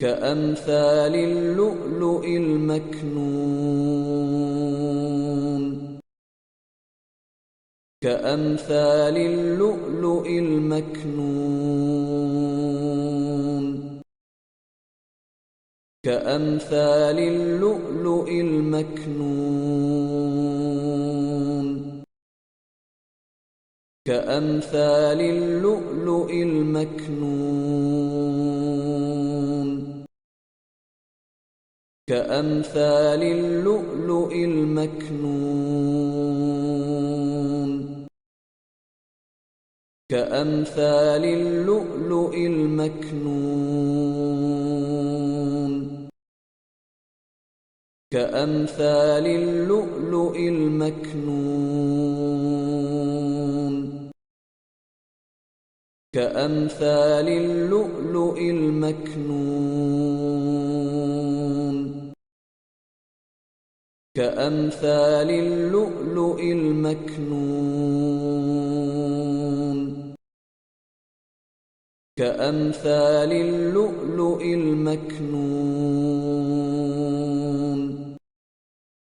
كأمثال اللؤلؤ المكنون كأمثال اللؤلؤ المكنون كأمثال اللؤلؤ المكنون كأمثال اللؤلؤ المكنون كأمثال اللؤلؤ المكنون كأمثال اللؤلؤ المكنون كأمثال اللؤلؤ المكنون كأمثال اللؤلؤ المكنون كأمثال اللؤلؤ المكنون كأمثال اللؤلؤ المكنون